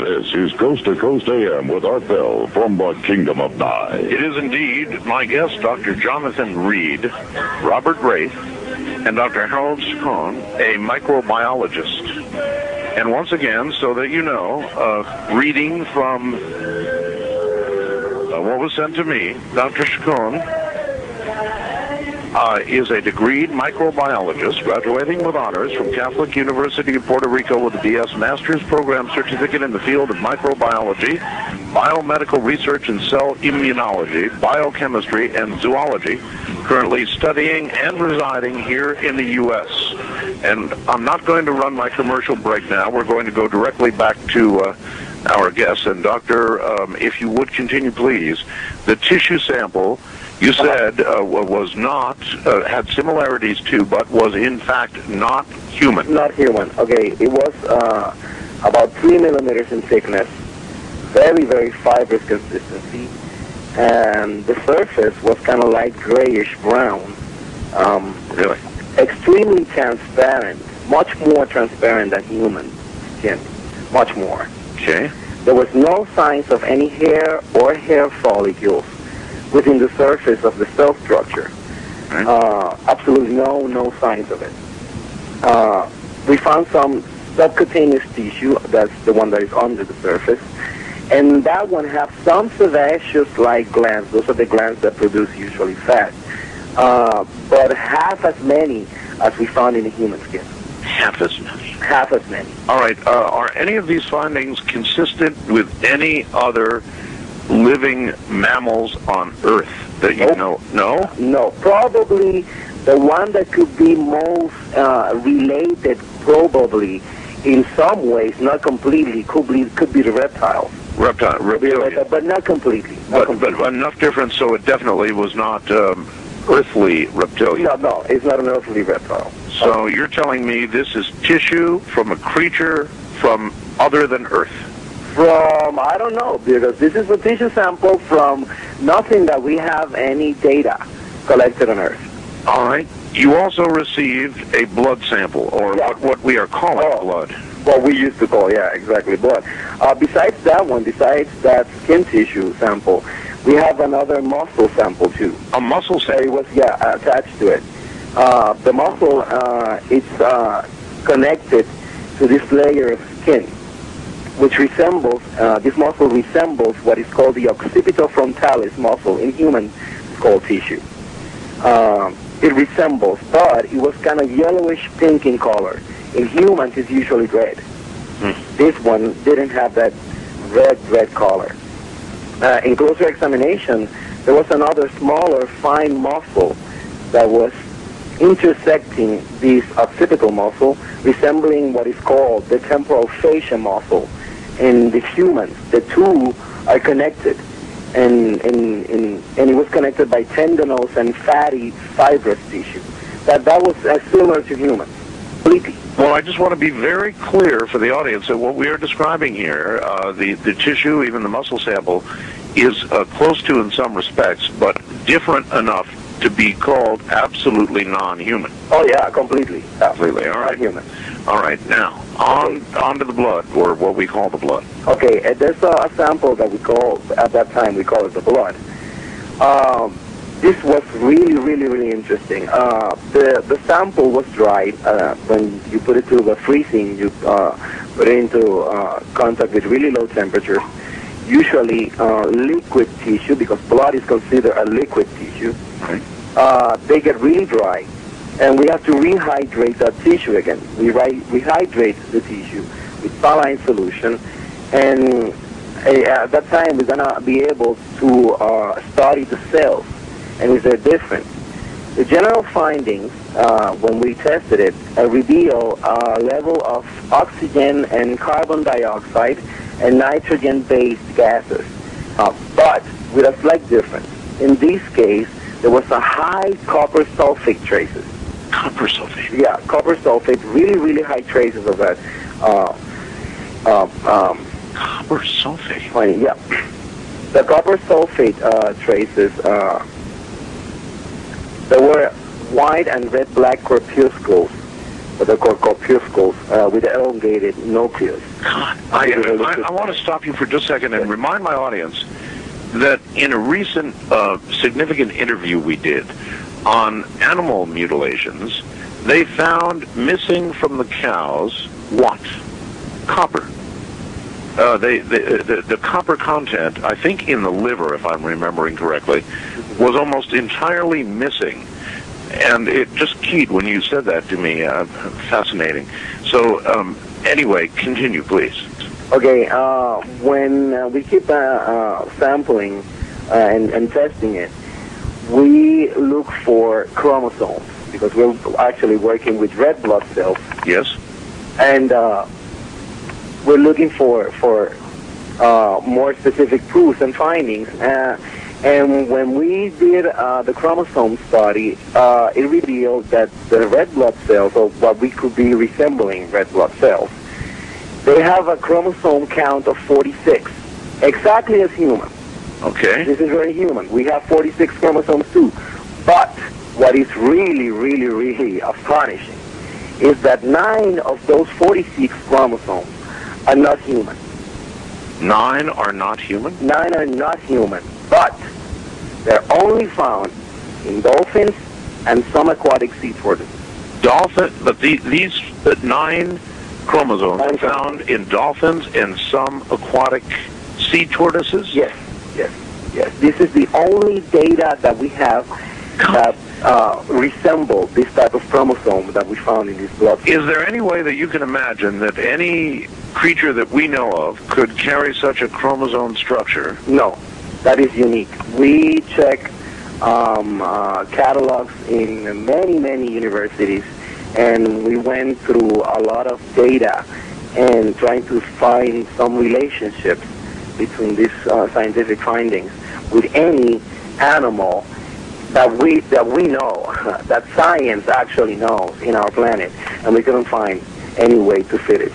This is Coast to Coast AM with Art Bell from the Kingdom of Nye. It is indeed my guest, Dr. Jonathan Reed, Robert Wraith, and Dr. Harold Chacon, a microbiologist. And once again, so that you know, reading from what was sent to me, Dr. Chacon is a degreed microbiologist graduating with honors from Catholic University of Puerto Rico with a BS Master's Program Certificate in the field of microbiology, biomedical research and cell immunology, biochemistry, and zoology, currently studying and residing here in the U.S. And I'm not going to run my commercial break now. We're going to go directly back to our guest. And Doctor, if you would continue, please, the tissue sample you said was not, had similarities to, but was in fact not human. Not human. Okay, it was about 3 millimeters in thickness, very, very fibrous consistency, and the surface was kind of light grayish brown. Really? Extremely transparent, much more transparent than human skin, much more. Okay. There was no signs of any hair or hair follicles within the surface of the cell structure. Right. Absolutely no signs of it. We found some subcutaneous tissue, that's the one that is under the surface, and that one has some sebaceous-like glands. Those are the glands that produce usually fat, but half as many as we found in the human skin. Half as many. Half as many. All right. Are any of these findings consistent with any other living mammals on Earth that you know? No? No. Probably the one that could be most related, probably, in some ways, not completely, could be the reptile. Reptilian. But not completely. But enough difference so it definitely was not earthly reptilian. No, it's not an earthly reptile. So you're telling me this is tissue from a creature from other than Earth? From, I don't know, because this is a tissue sample from nothing that we have any data collected on Earth. All right. You also received a blood sample, or what we are calling blood. What we used to call, exactly, blood. Besides that one, besides that skin tissue sample, we have another muscle sample, too. A muscle sample? It was, attached to it. The muscle, it's connected to this layer of skin, which resembles, this muscle resembles what is called the occipitofrontalis muscle. In humans, it's called tissue. It resembles, but it was kind of yellowish pink in color. In humans, it's usually red. This one didn't have that red color. In closer examination, there was another smaller, fine muscle that was intersecting this occipital muscle, resembling what is called the temporal fascia muscle. In the humans, the two are connected, and it was connected by tendinous and fatty fibrous tissue. That was similar to humans. Completely. Well, I just want to be very clear for the audience that what we are describing here, the tissue, even the muscle sample, is close to in some respects, but different enough to be called absolutely non-human. Oh yeah, completely. Completely. All right. Human. All right. Now, on to the blood, or what we call the blood. Okay. There's a sample that we call, at that time, we call it the blood. This was really interesting. The sample was dried. When you put it to the freezing, you put it into contact with really low temperatures. Usually liquid tissue, because blood is considered a liquid tissue. Right. They get really dry, and we have to rehydrate that tissue again. We rehydrate the tissue with saline solution, and at that time we're going to be able to study the cells and if they're different. The general findings, when we tested it, reveal a level of oxygen and carbon dioxide and nitrogen-based gases, but with a slight difference. In this case, there was a high copper sulfate traces. Copper sulfate? Yeah, copper sulfate, really high traces of that. Copper sulfate? Yeah. The copper sulfate traces, there were white and red-black corpuscles what they're called corpuscles, with elongated nucleus. I want to stop you for just a second and remind my audience that in a recent significant interview we did on animal mutilations, they found missing from the cows what? Copper. The copper content, I think in the liver, if I'm remembering correctly, was almost entirely missing. And it just keyed when you said that to me. Fascinating. So, anyway, continue, please. Okay, when we keep sampling and testing it, we look for chromosomes, because we're actually working with red blood cells. Yes. And we're looking for more specific proofs and findings. And when we did the chromosome study, it revealed that the red blood cells, or what we could be resembling red blood cells, they have a chromosome count of 46, exactly as human. Okay. This is very human. We have 46 chromosomes too. But what is really, really, really astonishing is that 9 of those 46 chromosomes are not human. 9 are not human? 9 are not human, but they're only found in dolphins and some aquatic sea tortoises. But these 9 chromosomes are found in dolphins and some aquatic sea tortoises? Yes, yes, yes. This is the only data that we have that resemble this type of chromosome that we found in these blood. Is there any way that you can imagine that any creature that we know of could carry such a chromosome structure? No, that is unique. We check catalogs in many, many universities, and we went through a lot of data and trying to find some relationships between these scientific findings with any animal that we know, that science actually knows in our planet, and we couldn't find any way to fit it.